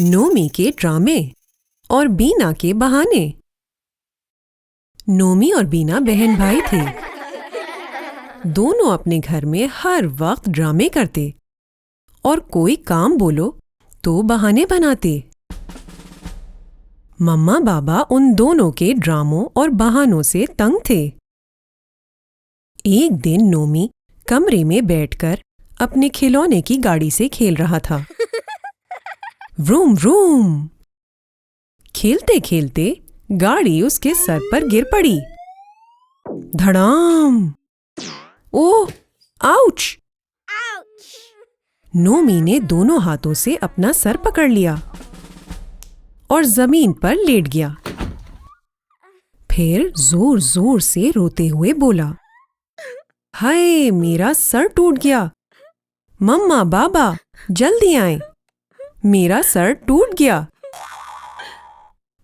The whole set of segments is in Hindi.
नोमी के ड्रामे और बीना के बहाने। नोमी और बीना बहन भाई थे। दोनों अपने घर में हर वक्त ड्रामे करते और कोई काम बोलो तो बहाने बनाते। मम्मा बाबा उन दोनों के ड्रामों और बहानों से तंग थे। एक दिन नोमी कमरे में बैठकर अपने खिलौने की गाड़ी से खेल रहा था। Vroom vroom. खेलते खेलते गाड़ी उसके सर पर गिर पड़ी। धड़ाम। ओह, आउच! नोमी ने दोनों हाथों से अपना सर पकड़ लिया और जमीन पर लेट गया। फिर जोर जोर से रोते हुए बोला, हाय, मेरा सर टूट गया। मम्मा बाबा जल्दी आएं, मेरा सर टूट गया।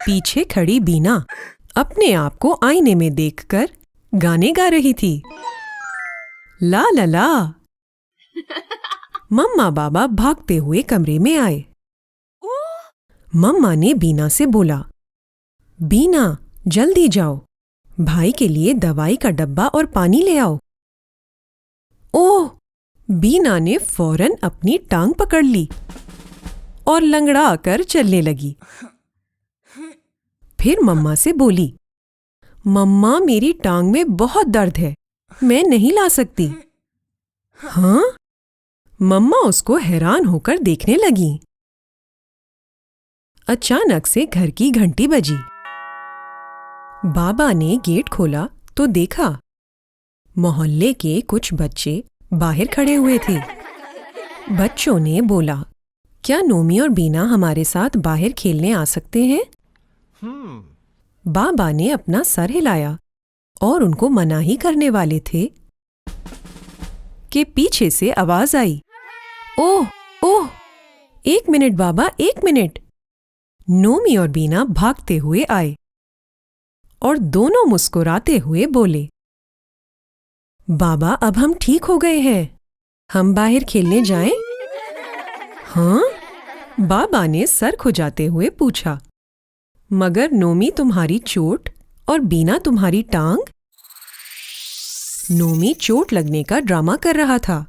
पीछे खड़ी बीना अपने आप को आईने में देखकर गाने गा रही थी। ला ला ला। मम्मा बाबा भागते हुए कमरे में आए। मम्मा ने बीना से बोला, बीना जल्दी जाओ, भाई के लिए दवाई का डब्बा और पानी ले आओ। ओह! बीना ने फौरन अपनी टांग पकड़ ली और लंगड़ा कर चलने लगी। फिर मम्मा से बोली, मम्मा मेरी टांग में बहुत दर्द है, मैं नहीं ला सकती। हाँ? मम्मा उसको हैरान होकर देखने लगी। अचानक से घर की घंटी बजी। बाबा ने गेट खोला तो देखा मोहल्ले के कुछ बच्चे बाहर खड़े हुए थे। बच्चों ने बोला, क्या नोमी और बीना हमारे साथ बाहर खेलने आ सकते हैं? बाबा ने अपना सर हिलाया और उनको मनाही करने वाले थे कि पीछे से आवाज आई, ओह ओह, 1 मिनट बाबा, 1 मिनट। नोमी और बीना भागते हुए आए और दोनों मुस्कुराते हुए बोले, बाबा अब हम ठीक हो गए हैं, हम बाहर खेलने जाएं? हाँ? बाबा ने सर खुजाते हुए पूछा, मगर नोमी तुम्हारी चोट और बीना तुम्हारी टांग? नोमी चोट लगने का ड्रामा कर रहा था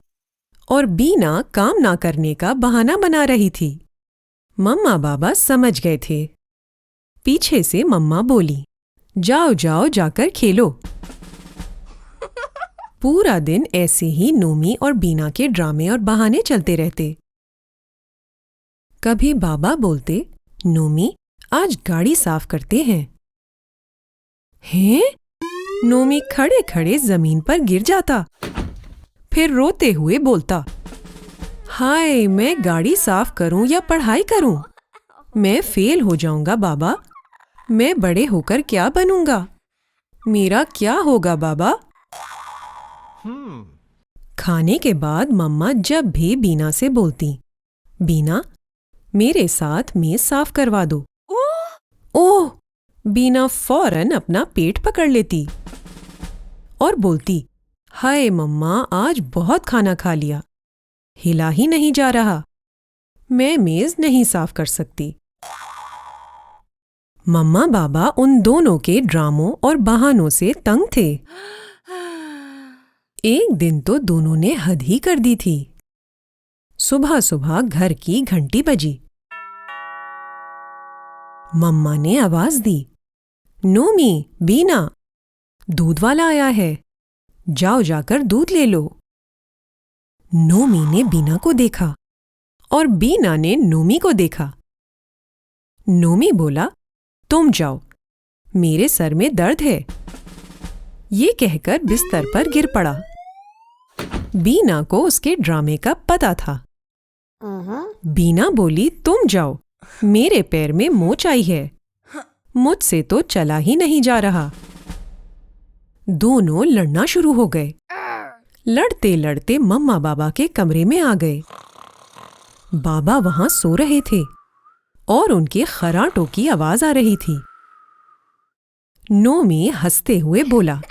और बीना काम ना करने का बहाना बना रही थी। मम्मा बाबा समझ गए थे। पीछे से मम्मा बोली, जाओ जाओ जाकर खेलो। पूरा दिन ऐसे ही नोमी और बीना के ड्रामे और बहाने चलते रहते। कभी बाबा बोलते, नोमी आज गाड़ी साफ करते हैं। हैं? नोमी खड़े खड़े जमीन पर गिर जाता, फिर रोते हुए बोलता, हाय, मैं गाड़ी साफ करूं या पढ़ाई करूं? मैं फेल हो जाऊंगा बाबा, मैं बड़े होकर क्या बनूंगा? मेरा क्या होगा बाबा? खाने के बाद मम्मा जब भी बीना से बोलती, बीना मेरे साथ मेज साफ करवा दो। ओह! बीना फौरन अपना पेट पकड़ लेती और बोलती, हाय मम्मा, आज बहुत खाना खा लिया, हिला ही नहीं जा रहा, मैं मेज नहीं साफ कर सकती। मम्मा बाबा उन दोनों के ड्रामों और बहानों से तंग थे। एक दिन तो दोनों ने हद ही कर दी थी। सुबह सुबह घर की घंटी बजी। मम्मा ने आवाज दी, नोमी, बीना, दूध वाला आया है, जाओ जाकर दूध ले लो। नोमी ने बीना को देखा और बीना ने नोमी को देखा। नोमी बोला, तुम जाओ, मेरे सर में दर्द है। ये कहकर बिस्तर पर गिर पड़ा। बीना को उसके ड्रामे का पता था। बीना बोली, तुम जाओ, मेरे पैर में मोच आई है, मुझसे तो चला ही नहीं जा रहा। दोनों लड़ना शुरू हो गए। लड़ते लड़ते मम्मा बाबा के कमरे में आ गए। बाबा वहां सो रहे थे और उनके खर्राटों की आवाज आ रही थी। नोमी हंसते हुए बोला,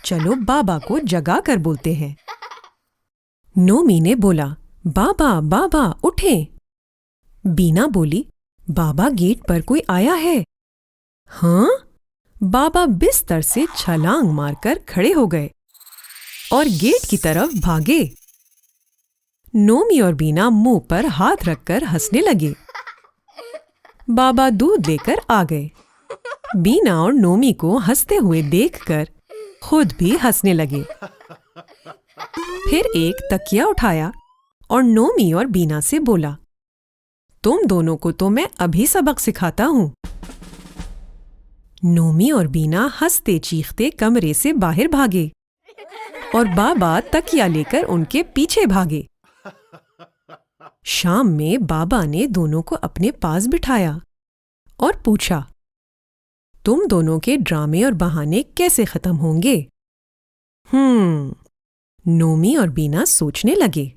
चलो बाबा को जगा कर बोलते हैं। नोमी ने बोला, बाबा बाबा उठें। बीना बोली, बाबा गेट पर कोई आया है। हाँ? बाबा बिस्तर से छलांग मारकर खड़े हो गए और गेट की तरफ भागे। नोमी और बीना मुंह पर हाथ रखकर हंसने लगे। बाबा दूध लेकर आ गए। बीना और नोमी को हंसते हुए देखकर खुद भी हंसने लगे। फिर एक तकिया उठाया और नोमी और बीना से बोला, तुम दोनों को तो मैं अभी सबक सिखाता हूं। नोमी और बीना हंसते चीखते कमरे से बाहर भागे और बाबा तकिया लेकर उनके पीछे भागे। शाम में बाबा ने दोनों को अपने पास बिठाया और पूछा, तुम दोनों के ड्रामे और बहाने कैसे खत्म होंगे? नोमी और बीना सोचने लगे।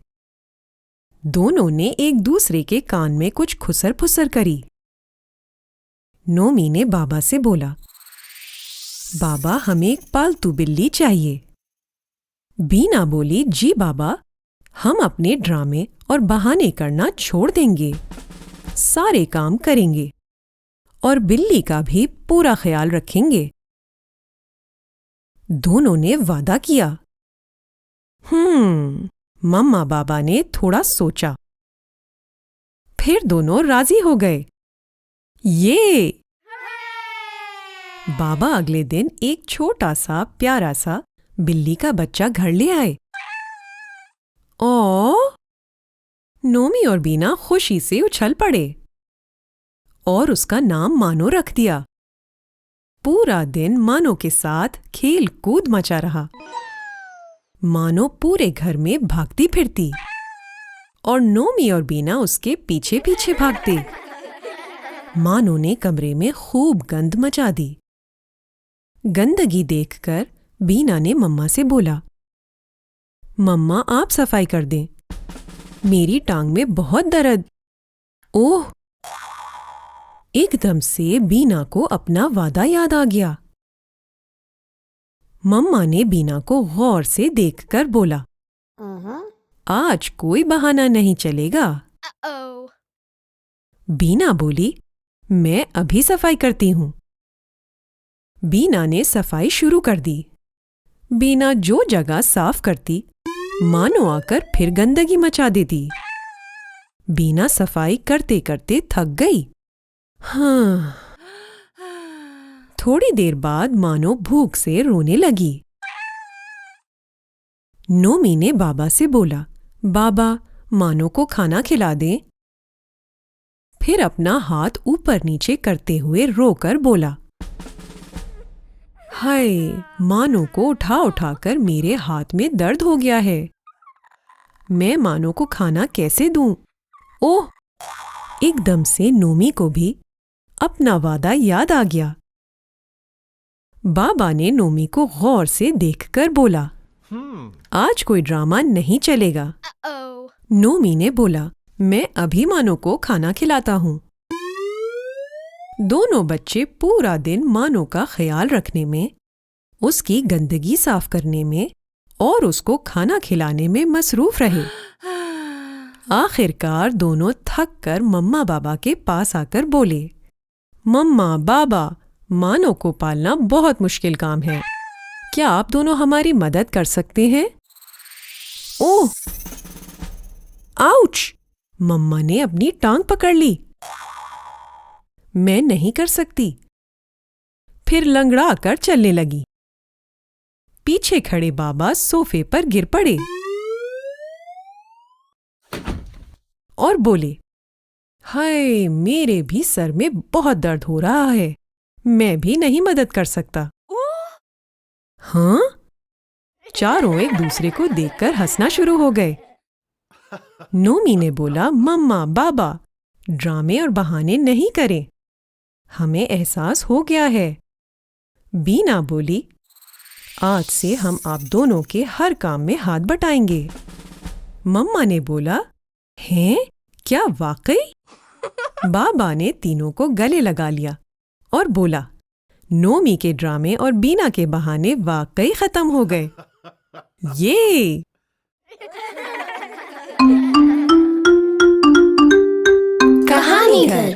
दोनों ने एक दूसरे के कान में कुछ खुसर फुसर करी। नोमी ने बाबा से बोला, बाबा हमें एक पालतू बिल्ली चाहिए। बीना बोली, जी बाबा, हम अपने ड्रामे और बहाने करना छोड़ देंगे, सारे काम करेंगे और बिल्ली का भी पूरा ख्याल रखेंगे। दोनों ने वादा किया। मम्मा बाबा ने थोड़ा सोचा, फिर दोनों राजी हो गए। ये बाबा अगले दिन एक छोटा सा प्यारा सा बिल्ली का बच्चा घर ले आए। नोमी और बीना खुशी से उछल पड़े और उसका नाम मानो रख दिया। पूरा दिन मानो के साथ खेल कूद मचा रहा। मानो पूरे घर में भागती फिरती और नोमी और बीना उसके पीछे पीछे भागते। मानो ने कमरे में खूब गंद मचा दी। गंदगी देखकर बीना ने मम्मा से बोला, मम्मा आप सफाई कर दें, मेरी टांग में बहुत दर्द। ओह! एकदम से बीना को अपना वादा याद आ गया। मम्मा ने बीना को गौर से देखकर बोला, आज कोई बहाना नहीं चलेगा। बीना बोली, मैं अभी सफाई करती हूं। बीना ने सफाई शुरू कर दी। बीना जो जगह साफ करती, मानो आकर फिर गंदगी मचा देती। बीना सफाई करते करते थक गई। थोड़ी देर बाद मानो भूख से रोने लगी। नोमी ने बाबा से बोला, बाबा मानो को खाना खिला दें। फिर अपना हाथ ऊपर नीचे करते हुए रोकर बोला, हाय, मानो को उठा उठाकर मेरे हाथ में दर्द हो गया है। मैं मानो को खाना कैसे दूं? ओह! एकदम से नोमी को भी अपना वादा याद आ गया। बाबा ने नोमी को गौर से देखकर बोला, आज कोई ड्रामा नहीं चलेगा। नोमी ने बोला, मैं अभी मानो को खाना खिलाता हूँ। दोनों बच्चे पूरा दिन मानो का ख्याल रखने में, उसकी गंदगी साफ करने में और उसको खाना खिलाने में मसरूफ रहे। आखिरकार दोनों थक कर मम्मा बाबा के पास आकर बोले, मम्मा बाबा, मानो को पालना बहुत मुश्किल काम है। क्या आप दोनों हमारी मदद कर सकते हैं? ओह! आउच! मम्मा ने अपनी टांग पकड़ ली। मैं नहीं कर सकती। फिर लंगड़ा कर चलने लगी। पीछे खड़े बाबा सोफे पर गिर पड़े और बोले, हाय, मेरे भी सर में बहुत दर्द हो रहा है। मैं भी नहीं मदद कर सकता। हाँ? चारों एक दूसरे को देखकर हंसना शुरू हो गए। नोमी ने बोला, मम्मा बाबा, ड्रामे और बहाने नहीं करें, हमें एहसास हो गया है। बीना बोली, आज से हम आप दोनों के हर काम में हाथ बटाएंगे। मम्मा ने बोला, हैं? क्या वाकई? बाबा ने तीनों को गले लगा लिया और बोला, नोमी के ड्रामे और बीना के बहाने वाकई खत्म हो गए। ये कहानी घर।